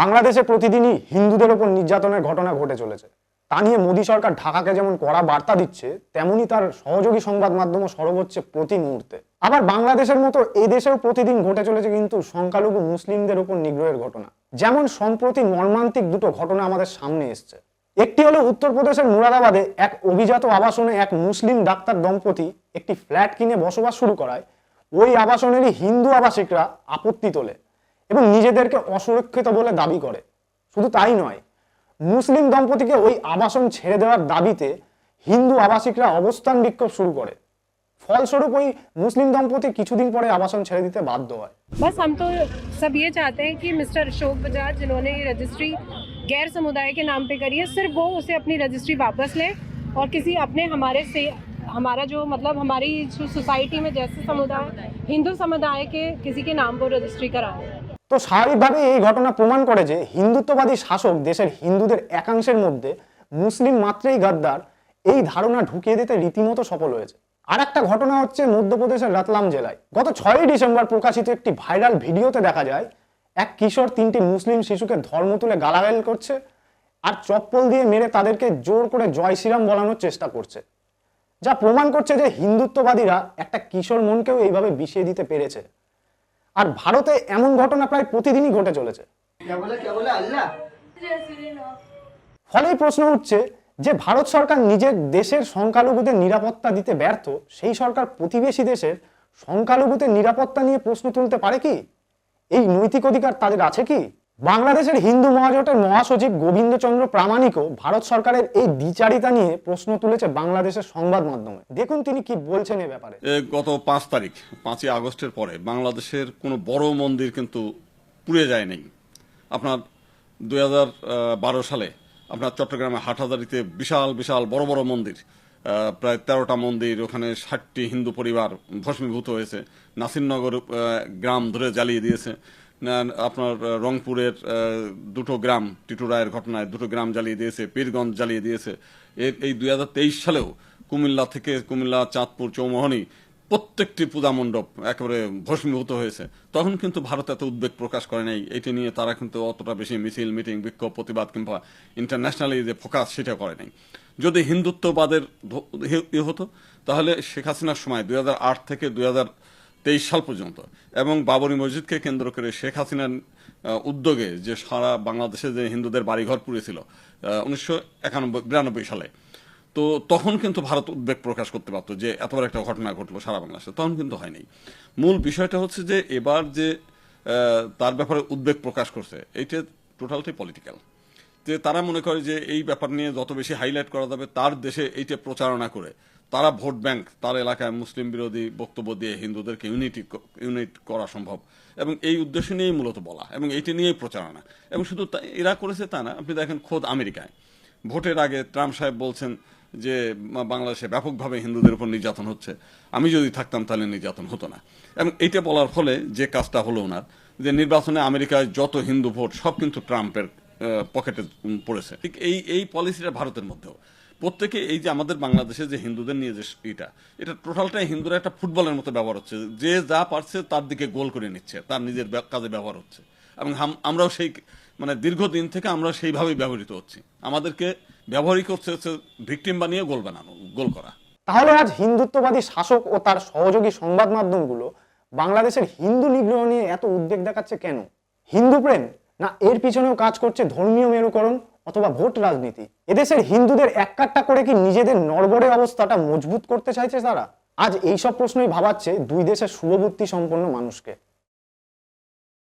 বাংলাদেশে প্রতিদিনই হিন্দুদের ওপর নির্যাতনের ঘটনা ঘটে চলেছে। তা নিয়ে মোদী সরকার ঢাকাকে যেমন কড়া বার্তা দিচ্ছে, তেমনি তার সহযোগী সংবাদ মাধ্যমও সরব হচ্ছে প্রতি মুহূর্তে। আবার বাংলাদেশের মতো এই দেশেও প্রতিদিন ঘটে চলেছে কিন্তু সংখ্যালঘু মুসলিমদের উপর নিগ্রহের ঘটনা। যেমন সম্প্রতি মর্মান্তিক দুটো ঘটনা আমাদের সামনে এসছে। একটি হলো উত্তরপ্রদেশের মুরাদাবাদে এক অভিজাত আবাসনে এক মুসলিম ডাক্তার দম্পতি একটি ফ্ল্যাট কিনে বসবাস শুরু করায় ওই আবাসনেরই হিন্দু আবাসিকরা আপত্তি তোলে এবং নিজেদেরকে অসুরক্ষিত বলে দাবি করে। শুধু তাই নয়, মুসলিম দম্পতিকে ওই আবাসন ছেড়ে দেওয়ার দাবিতে হিন্দু আবাসিকরা অবস্থান বিক্ষোভ শুরু করে। ফলস্বরূপ ওই মুসলিম দম্পতি কিছুদিন পরে আবাসন ছেড়ে দিতে বাধ্য হয়। बस हम तो सब ये चाहते हैं कि मिस्टर अशोक बजाज जिन्होंने ये रजिस्ट्री गैर समुदाय के नाम पे करी है, सिर्फ वो उसे अपनी रजिस्ट्री वापस ले और किसी अपने हमारा जो मतलब हमारी सोसाइटी में जैसे समुदाय हिंदू समुदाय के किसी के नाम पर रजिस्ट्री कराए। তো স্বাভাবিকভাবে এই ঘটনা প্রমাণ করে যে হিন্দুত্ববাদী শাসক দেশের হিন্দুদের একাংশের মধ্যে মুসলিম মাত্রেই গাদ্দার এই ধারণা ঢুকিয়ে দিতে রীতিমতো সফল হয়েছে। আর একটা ঘটনা হচ্ছে মধ্যপ্রদেশের রতলাম জেলায় গত 6ই ডিসেম্বর প্রকাশিত একটি ভাইরাল ভিডিওতে দেখা যায় এক কিশোর 3টি মুসলিম শিশুকে ধর্ম তুলে গালাগাল করছে আর চপ্পল দিয়ে মেরে তাদেরকে জোর করে জয় শ্রীরাম বলানোর চেষ্টা করছে, যা প্রমাণ করছে যে হিন্দুত্ববাদীরা একটা কিশোর মনকেও এইভাবে বিষিয়ে দিতে পেরেছে। আর ভারতে এমন ঘটনা প্রায় প্রতিদিনই ঘটে চলেছে। ফলেই প্রশ্ন উঠছে যে ভারত সরকার নিজের দেশের সংখ্যালঘুদের নিরাপত্তা দিতে ব্যর্থ, সেই সরকার প্রতিবেশী দেশের সংখ্যালঘুদের নিরাপত্তা নিয়ে প্রশ্ন তুলতে পারে কি? এই নৈতিক অধিকার তাদের আছে কি? বাংলাদেশের হিন্দু মহাজোটের মহাসচিব গোবিন্দচন্দ্র প্রামাণিকও ভারত সরকারের এই দ্বিচারিতা নিয়ে প্রশ্ন তুলেছে বাংলাদেশের সংবাদ মাধ্যমে। দেখুন তিনি কি বলছেন এ ব্যাপারে। গত 5ই আগস্টের পরে বাংলাদেশের কোনো বড় মন্দির কিন্তু পুড়ে যায় নাই। আপনার 2012 সালে আপনার চট্টগ্রামে হাটহাজারীতে বিশাল বিশাল বড় বড় মন্দির, প্রায় 13টা মন্দির, ওখানে 60টি হিন্দু পরিবার ভস্মীভূত হয়েছে। নাসিরনগর গ্রাম ধরে জ্বালিয়ে দিয়েছে। আপনার রংপুরের 2টো গ্রাম, টিটু রায়ের ঘটনায় 2টো গ্রাম জ্বালিয়ে দিয়েছে। পীরগঞ্জ জ্বালিয়ে দিয়েছে। এই 2023 সালেও কুমিল্লা, চাঁদপুর, চৌমোহনী প্রত্যেকটি পূজা মণ্ডপ একেবারে ভস্মীভূত হয়েছে। তখন কিন্তু ভারত এত উদ্বেগ প্রকাশ করে নাই। এটি নিয়ে তারা কিন্তু অতটা বেশি মিছিল, মিটিং, বিক্ষোভ, প্রতিবাদ কিংবা ইন্টারন্যাশনালি যে ফোকাস সেটা করে নাই। যদি হিন্দুত্ববাদের হতো তাহলে শেখ হাসিনার সময় 2008 থেকে 2023 সাল পর্যন্ত এবং বাবরি মসজিদকে কেন্দ্র করে শেখ হাসিনার উদ্যোগে যে সারা বাংলাদেশে যে হিন্দুদের বাড়িঘর পুড়েছিল 1992 সালে, তো তখন কিন্তু ভারত উদ্বেগ প্রকাশ করতে পারত যে এত বড় একটা ঘটনা ঘটলো সারা বাংলাদেশে। তখন কিন্তু হয়নি। মূল বিষয়টা হচ্ছে যে এবার যে তার ব্যাপারে উদ্বেগ প্রকাশ করছে এইটা টোটালটাই পলিটিক্যাল। যে তারা মনে করে যে এই ব্যাপার নিয়ে যত বেশি হাইলাইট করা যাবে তার দেশে এইটা প্রচারণা করে তারা ভোট ব্যাংক, তার এলাকায় মুসলিম বিরোধী বক্তব্য দিয়ে হিন্দুদেরকে ইউনিট করা সম্ভব, এবং এই উদ্দেশ্য নিয়েই মূলত বলা এবং এইটা নিয়েই প্রচারণা। এবং শুধু এরা করেছে তা না, আপনি দেখেন খোদ আমেরিকায় ভোটের আগে ট্রাম্প সাহেব বলছেন যে বাংলাদেশে ব্যাপকভাবে হিন্দুদের উপর নির্যাতন হচ্ছে, আমি যদি থাকতাম তাহলে নির্যাতন হতো না। এবং এইটা বলার ফলে যে কাজটা হলো ওনার, যে নির্বাচনে আমেরিকায় যত হিন্দু ভোট সব কিন্তু ট্রাম্পের পকেটে পড়েছে। ঠিক এই পলিসিটা ভারতের মধ্যেও প্রত্যেকে, এই যে আমাদের বাংলাদেশে যে হিন্দুদের নিয়ে যে এটা টোটালটাই হিন্দুরা একটা ফুটবলের মতো ব্যবহার হচ্ছে, যে যা পারছে তার দিকে গোল করে নিচ্ছে, তার নিজের কাজে ব্যবহার হচ্ছে। এবং আমরাও সেই দীর্ঘদিন থেকে আমরা সেইভাবেই ব্যবহৃত হচ্ছি। আমাদেরকে ব্যবহারই করছে ভিকটিম বানিয়ে গোল করা। তাহলে আজ হিন্দুত্ববাদী শাসক ও তার সহযোগী সংবাদ মাধ্যমগুলো বাংলাদেশের হিন্দু নিগ্রহ নিয়ে এত উদ্বেগ দেখাচ্ছে কেন? হিন্দু প্রেম, না এর পিছনেও কাজ করছে ধর্মীয় মেরুকরণ অথবা ভোট রাজনীতি? এদেশের হিন্দুদের এককাট্টা করে কি নিজেদের নড়বড়ে অবস্থাটা মজবুত করতে চাইছে তারা? আজ এইসব প্রশ্নই ভাবাচ্ছে দুই দেশের শুভবুদ্ধি সম্পন্ন মানুষকে।